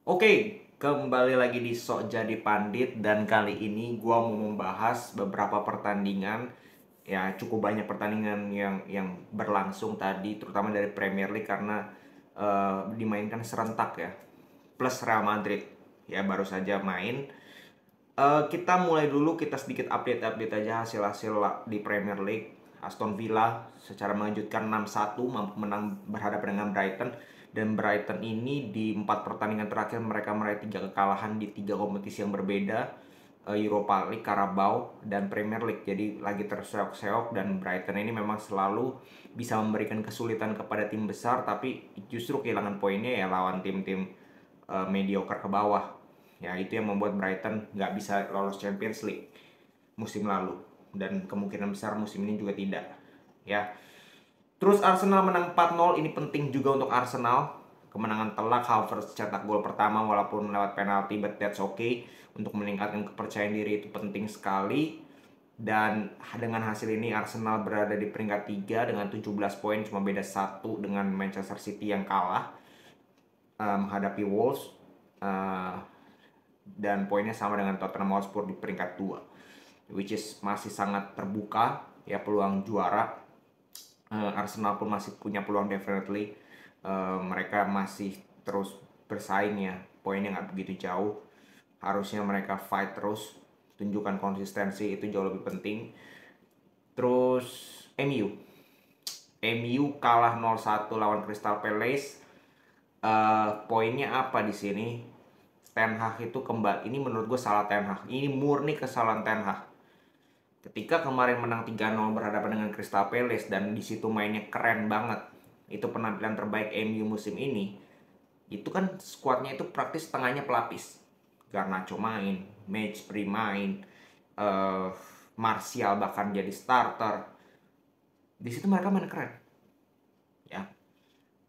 Oke, kembali lagi di Sok Jadi Pandit dan kali ini gua mau membahas beberapa pertandingan. Ya, cukup banyak pertandingan yang berlangsung tadi, terutama dari Premier League karena dimainkan serentak ya. Plus Real Madrid ya baru saja main. Kita mulai dulu, kita sedikit update-update aja hasil-hasil di Premier League. Aston Villa secara mengejutkan 6-1 mampu menang berhadapan dengan Brighton. Dan Brighton ini di 4 pertandingan terakhir mereka meraih 3 kekalahan di 3 kompetisi yang berbeda. Europa League, Carabao, dan Premier League. Jadi lagi terseok-seok dan Brighton ini memang selalu bisa memberikan kesulitan kepada tim besar, tapi justru kehilangan poinnya ya lawan tim-tim mediocre ke bawah. Ya itu yang membuat Brighton nggak bisa lolos Champions League musim lalu dan kemungkinan besar musim ini juga tidak. Ya. Terus Arsenal menang 4-0, ini penting juga untuk Arsenal. Kemenangan telak, Havertz cetak gol pertama walaupun lewat penalti, but that's okay. Untuk meningkatkan kepercayaan diri itu penting sekali. Dan dengan hasil ini Arsenal berada di peringkat 3 dengan 17 poin, cuma beda 1 dengan Manchester City yang kalah menghadapi Wolves. Uh, dan poinnya sama dengan Tottenham Hotspur di peringkat 2, which is masih sangat terbuka ya peluang juara. Arsenal pun masih punya peluang definitely. Mereka masih terus bersaing ya, poinnya nggak begitu jauh. Harusnya mereka fight terus, tunjukkan konsistensi, itu jauh lebih penting. Terus MU kalah 0-1 lawan Crystal Palace. Poinnya apa di sini? Ten Hag itu kembali, ini menurut gue salah Ten Hag. Ini murni kesalahan Ten Hag. Ketika kemarin menang 3-0 berhadapan dengan Crystal Palace dan di situ mainnya keren banget. Itu penampilan terbaik MU musim ini. Itu kan skuadnya itu praktis setengahnya pelapis. Garnacho main, Mejbri main, Martial bahkan jadi starter. Di situ mereka main keren. Ya.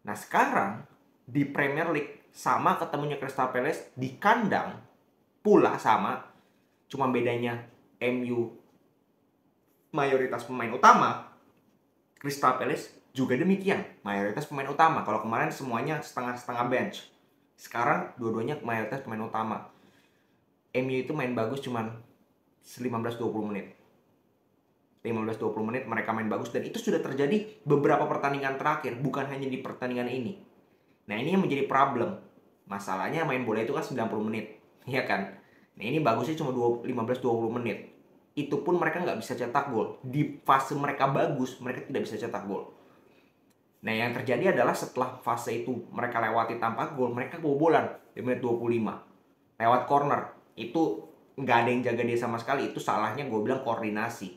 Nah, sekarang di Premier League sama ketemunya Crystal Palace di kandang pula sama, cuma bedanya MU mayoritas pemain utama, Crystal Palace juga demikian, mayoritas pemain utama. Kalau kemarin semuanya setengah-setengah bench, sekarang dua-duanya mayoritas pemain utama. MU itu main bagus cuman 15-20 menit. 15-20 menit mereka main bagus dan itu sudah terjadi beberapa pertandingan terakhir, bukan hanya di pertandingan ini. Nah, ini yang menjadi problem. Masalahnya main bola itu kan 90 menit, ya kan? Nah, ini bagusnya cuma 15-20 menit. Itu pun mereka nggak bisa cetak gol. Di fase mereka bagus, mereka tidak bisa cetak gol. Nah, yang terjadi adalah setelah fase itu mereka lewati tanpa gol, mereka kebobolan di menit 25. Lewat corner. Itu nggak ada yang jaga dia sama sekali. Itu salahnya gue bilang koordinasi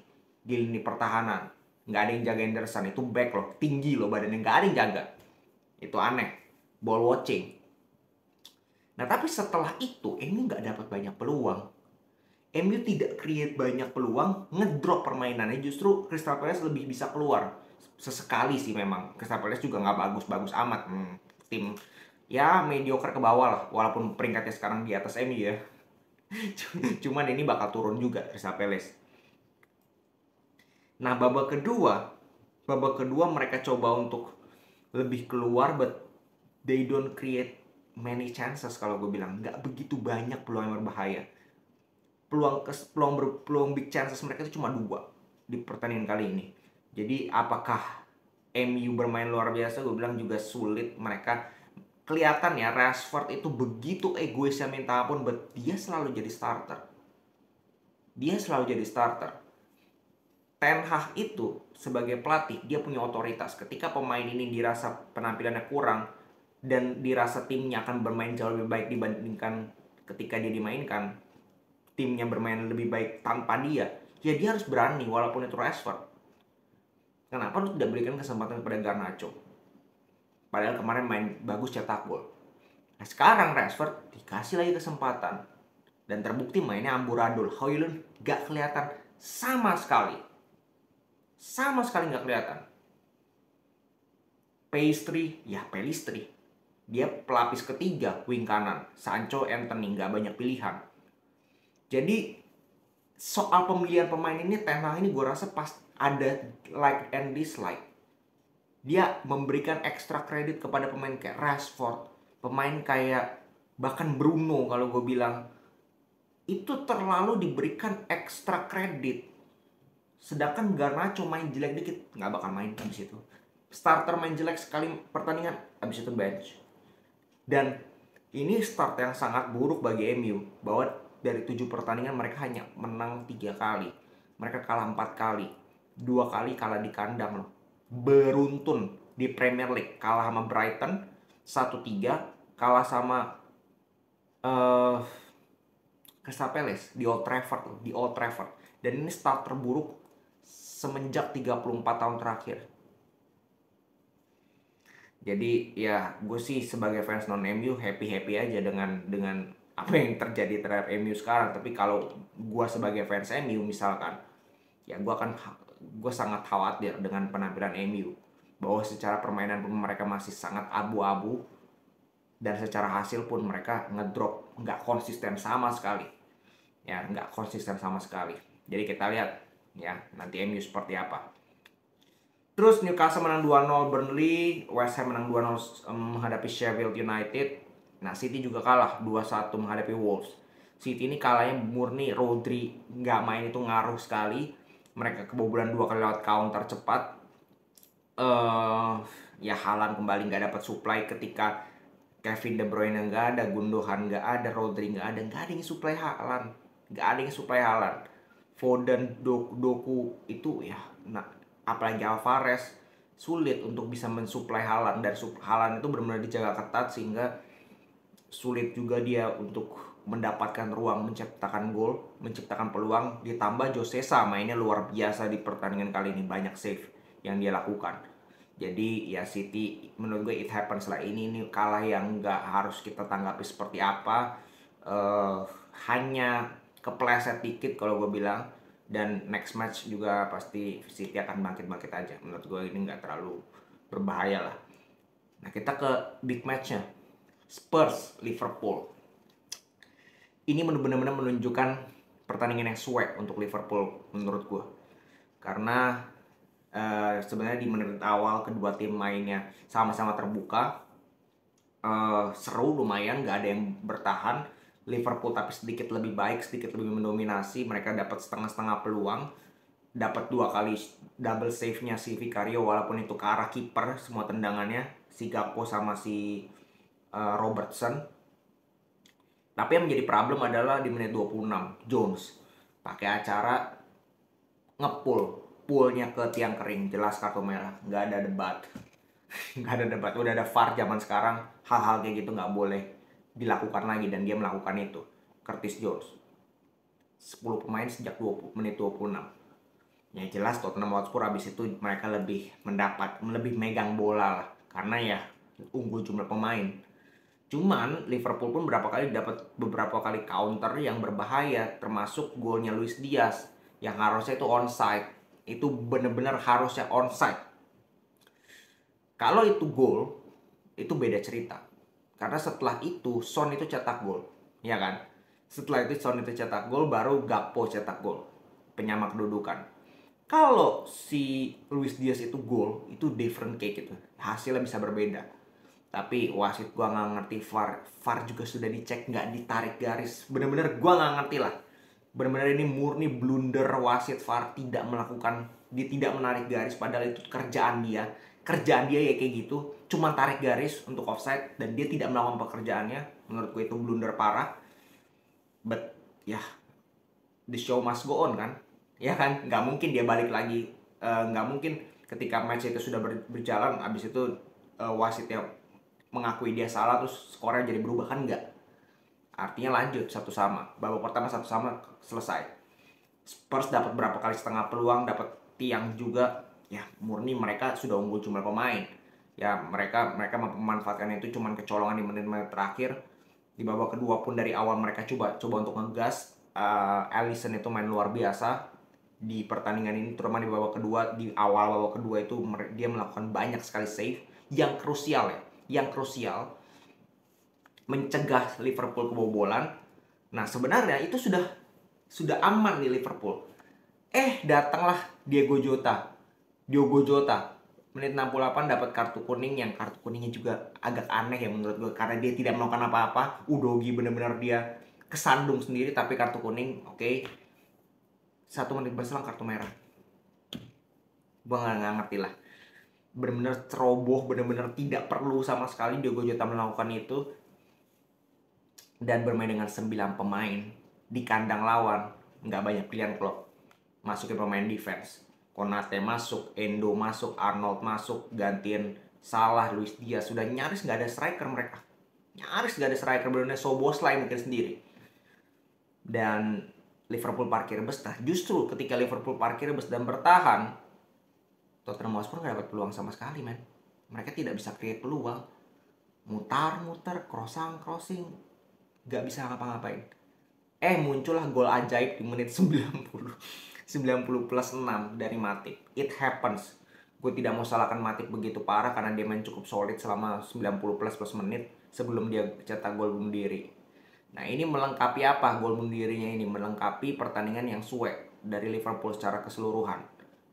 di lini pertahanan. Nggak ada yang jaga Henderson. Itu back loh, tinggi loh badannya. Nggak ada yang jaga. Itu aneh. Ball watching. Nah, tapi setelah itu, MU nggak dapat banyak peluang. MU tidak create banyak peluang, ngedrop permainannya, justru Crystal Palace lebih bisa keluar. Sesekali sih memang, Crystal Palace juga nggak bagus-bagus amat. Tim ya mediocre ke bawah lah, walaupun peringkatnya sekarang di atas MU ya. Cuman ini bakal turun juga Crystal Palace. Nah, babak kedua mereka coba untuk lebih keluar, but they don't create many chances. Kalau gue bilang nggak begitu banyak peluang yang berbahaya. Peluang big chances mereka itu cuma 2 di pertandingan kali ini. Jadi apakah MU bermain luar biasa? Gue bilang juga sulit. Mereka kelihatan ya, Rashford itu begitu egoisnya minta ampun, but dia selalu jadi starter. Ten Hag itu sebagai pelatih, dia punya otoritas. Ketika pemain ini dirasa penampilannya kurang dan dirasa timnya akan bermain jauh lebih baik dibandingkan ketika dia dimainkan, timnya bermain lebih baik tanpa dia, ya dia harus berani walaupun itu Rashford. Kenapa lu tidak berikan kesempatan kepada Garnacho? Padahal kemarin main bagus cetak gol. Nah, sekarang Rashford dikasih lagi kesempatan dan terbukti mainnya amburadul. Højlund gak kelihatan sama sekali. Sama sekali gak kelihatan. Pelistri. Dia pelapis ketiga, wing kanan. Sancho, Anthony, gak banyak pilihan. Jadi soal pemilihan pemain ini, Ten Hag ini gue rasa pas ada like and dislike. Dia memberikan ekstra kredit kepada pemain kayak Rashford, pemain kayak bahkan Bruno kalau gue bilang itu terlalu diberikan ekstra kredit. Sedangkan Garnacho main jelek dikit nggak bakal main abis itu. Starter main jelek sekali pertandingan abis itu bench. Dan ini start yang sangat buruk bagi MU, bahwa dari 7 pertandingan mereka hanya menang 3 kali. Mereka kalah 4 kali. 2 kali kalah di kandang loh. Beruntun di Premier League, kalah sama Brighton 1-3, kalah sama Crystal Palace di Old Trafford loh, di Old Trafford. Dan ini start terburuk semenjak 34 tahun terakhir. Jadi ya gue sih sebagai fans non MU happy aja dengan apa yang terjadi terhadap MU sekarang. Tapi kalau gue sebagai fans MU misalkan, ya gue sangat khawatir dengan penampilan MU, bahwa secara permainan pun mereka masih sangat abu-abu, dan secara hasil pun mereka ngedrop, nggak konsisten sama sekali. Ya nggak konsisten sama sekali. Jadi kita lihat ya nanti MU seperti apa. Terus Newcastle menang 2-0 Burnley, West Ham menang 2-0 menghadapi Sheffield United. Nah, City juga kalah 2-1 menghadapi Wolves. City ini kalahnya murni Rodri nggak main itu ngaruh sekali. Mereka kebobolan 2 kali lewat counter cepat. Ya Haaland kembali nggak dapat supply ketika Kevin De Bruyne nggak ada, Gundogan nggak ada, Rodri nggak ada yang supply Haaland. Nggak ada yang supply Haaland. Foden, Doku itu ya, nah, apalagi Alvarez sulit untuk bisa mensuplai Haaland, dan Haaland itu benar-benar dijaga ketat sehingga sulit juga dia untuk mendapatkan ruang menciptakan gol, menciptakan peluang. Ditambah Josesa mainnya luar biasa di pertandingan kali ini, banyak save yang dia lakukan. Jadi ya City menurut gue it happens lah, ini kalah yang nggak harus kita tanggapi seperti apa. Hanya kepleset dikit kalau gue bilang, dan next match juga pasti City akan bangkit aja. Menurut gue ini nggak terlalu berbahaya lah. Nah kita ke big matchnya, Spurs Liverpool. Ini benar-benar menunjukkan pertandingan yang swag untuk Liverpool menurut gue, karena sebenarnya di menit awal kedua tim mainnya sama-sama terbuka, seru lumayan, nggak ada yang bertahan. Liverpool tapi sedikit lebih baik, sedikit lebih mendominasi. Mereka dapat setengah-setengah peluang, dapat 2 kali double save-nya si Vicario, walaupun itu ke arah kiper semua tendangannya, si Gakpo sama si Robertson. Tapi yang menjadi problem adalah di menit 26 Jones pakai acara poolnya ke tiang kering, jelas kartu merah, nggak ada debat. Nggak ada debat, udah ada VAR zaman sekarang, hal-hal kayak gitu nggak boleh dilakukan lagi, dan dia melakukan itu. Curtis Jones 10 pemain sejak menit 26. Ya jelas Tottenham Hotspur habis itu mereka lebih megang bola lah, karena ya unggul jumlah pemain. Cuman Liverpool pun beberapa kali counter yang berbahaya, termasuk golnya Luis Diaz yang harusnya itu onside. Itu bener-bener harusnya onside. Kalau itu gol, itu beda cerita. Karena setelah itu Son itu cetak gol, ya kan? Setelah itu Son itu cetak gol, baru Gakpo cetak gol, penyama kedudukan. Kalau si Luis Diaz itu gol, itu different cake itu, hasilnya bisa berbeda. Tapi wasit gua nggak ngerti, VAR juga sudah dicek nggak ditarik garis, bener-bener gua nggak ngerti lah. Bener-bener ini murni blunder wasit, VAR tidak menarik garis, padahal itu kerjaan dia ya kayak gitu, cuma tarik garis untuk offside, dan dia tidak melakukan pekerjaannya. Menurut gue itu blunder parah. But ya the show must go on kan, ya kan, nggak mungkin dia balik lagi, nggak mungkin ketika match itu sudah berjalan abis itu wasitnya mengakui dia salah terus skornya jadi berubah, kan nggak. Artinya lanjut 1-1, babak pertama 1-1 selesai. Spurs dapat berapa kali setengah peluang, dapat tiang juga. Ya murni mereka sudah unggul jumlah pemain. Ya mereka memanfaatkan itu, cuman kecolongan di menit-menit terakhir. Di babak kedua pun dari awal mereka coba untuk ngegas. Alisson itu main luar biasa di pertandingan ini, terutama di babak kedua. Di awal babak kedua itu dia melakukan banyak sekali save yang krusial mencegah Liverpool kebobolan. Nah sebenarnya itu sudah aman di Liverpool. Datanglah Diogo Jota Menit 68 dapat kartu kuning, yang kartu kuningnya juga agak aneh ya menurut gue, karena dia tidak melakukan apa-apa. Udogi bener-bener dia kesandung sendiri tapi kartu kuning. Oke. 1 menit berselang kartu merah. Gue nggak ngerti lah. Bener-bener ceroboh, bener-bener tidak perlu sama sekali Diogo Jota melakukan itu. Dan bermain dengan 9 pemain di kandang lawan, nggak banyak pilihan kalau masukin pemain defense. Konate masuk, Endo masuk, Arnold masuk, gantiin Salah, Luis Diaz. Sudah nyaris nggak ada striker mereka. Nyaris nggak ada striker, benar-benar Soboslai mungkin sendiri. Dan Liverpool parkir bus. Nah, justru ketika Liverpool parkir bus dan bertahan, Tottenham Hotspur nggak dapat peluang sama sekali, men. Mereka tidak bisa create peluang. Mutar-mutar, crossing, nggak bisa ngapa-ngapain. Muncullah gol ajaib di menit 90. 90 plus 6 dari Matip. It happens. Gue tidak mau salahkan Matip begitu parah karena dia main cukup solid selama 90 plus menit sebelum dia cetak gol bunuh diri. Nah, ini melengkapi apa gol bunuh dirinya ini? Melengkapi pertandingan yang suwe dari Liverpool secara keseluruhan.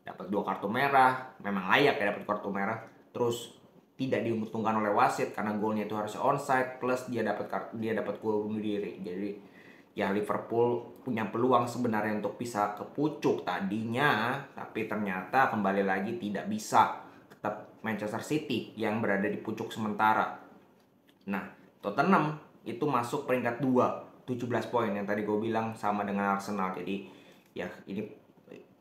Dapat 2 kartu merah, memang layak ya dapat kartu merah. Terus tidak diuntungkan oleh wasit karena golnya itu harusnya onside, plus dia dapat gol bunuh diri. Jadi ya Liverpool punya peluang sebenarnya untuk bisa ke pucuk tadinya, tapi ternyata kembali lagi tidak bisa. Tetap Manchester City yang berada di pucuk sementara. Nah, Tottenham itu masuk peringkat 2, 17 poin yang tadi gue bilang sama dengan Arsenal. Jadi ya ini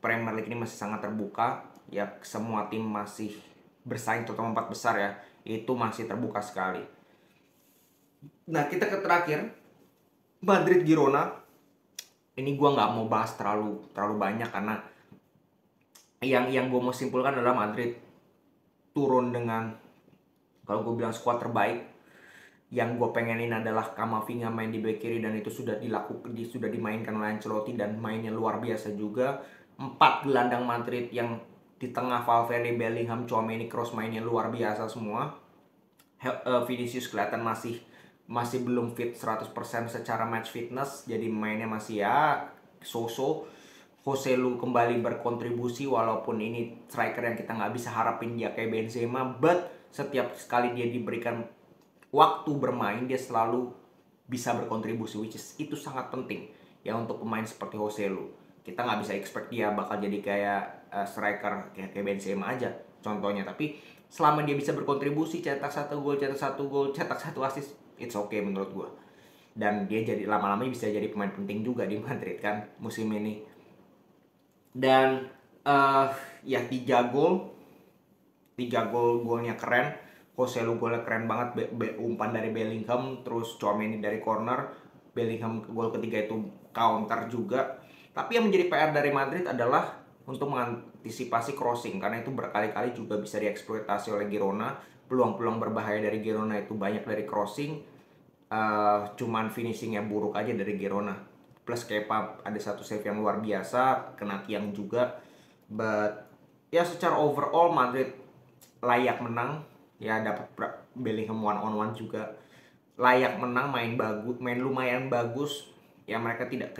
Premier League ini masih sangat terbuka. Ya semua tim masih bersaing, terutama 4 besar ya. Itu masih terbuka sekali. Nah, kita ke terakhir, Madrid Girona. Ini gue nggak mau bahas terlalu banyak karena yang gue mau simpulkan adalah Madrid turun dengan, kalau gue bilang, skuad terbaik. Yang gue pengenin adalah Camavinga main di bek kiri, dan itu sudah dimainkan oleh Ancelotti dan mainnya luar biasa juga. 4 gelandang Madrid yang di tengah, Valverde, Bellingham, Tchouaméni, Kroos, mainnya luar biasa semua. Vinicius kelihatan masih belum fit 100% secara match fitness, jadi mainnya masih ya so-so. Joselu kembali berkontribusi, walaupun ini striker yang kita nggak bisa harapin dia kayak Benzema, but setiap sekali dia diberikan waktu bermain dia selalu bisa berkontribusi, which is itu sangat penting ya untuk pemain seperti Joselu. Kita nggak bisa expect dia bakal jadi kayak striker kayak Benzema aja contohnya, tapi selama dia bisa berkontribusi, cetak 1 gol, cetak 1 assist, it's okay menurut gue. Dan dia jadi lama-lama bisa jadi pemain penting juga di Madrid kan musim ini. Dan ya 3 gol, golnya keren. Joselu golnya keren banget, umpan dari Bellingham, terus Tchouaméni dari corner, Bellingham gol ketiga itu counter juga. Tapi yang menjadi PR dari Madrid adalah untuk mengantisipasi crossing, karena itu berkali-kali juga bisa dieksploitasi oleh Girona. Peluang-peluang berbahaya dari Girona itu banyak dari crossing, cuman finishingnya buruk aja dari Girona. Plus Kepa ada 1 save yang luar biasa, kena tiang juga. But ya secara overall Madrid layak menang. Ya dapat Bellingham 1-on-1 juga, layak menang, main lumayan bagus. Ya mereka tidak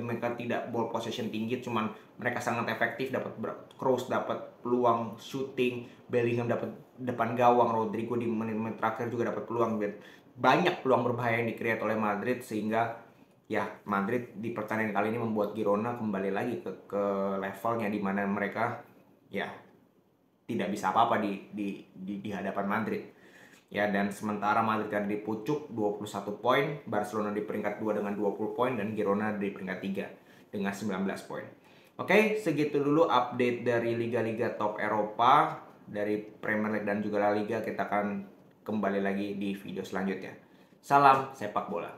mereka tidak ball possession tinggi, cuman mereka sangat efektif. Dapat Kroos dapat peluang shooting, Bellingham dapat depan gawang, Rodrigo di menit-menit terakhir juga dapat peluang. Banyak peluang berbahaya yang di-create oleh Madrid, sehingga ya Madrid di pertandingan kali ini membuat Girona kembali lagi ke levelnya di mana mereka ya tidak bisa apa-apa di hadapan Madrid. Ya, dan sementara Madrid ada di pucuk 21 poin, Barcelona di peringkat 2 dengan 20 poin, dan Girona di peringkat 3 dengan 19 poin. Oke, segitu dulu update dari liga-liga top Eropa, dari Premier League dan juga La Liga. Kita akan kembali lagi di video selanjutnya. Salam sepak bola.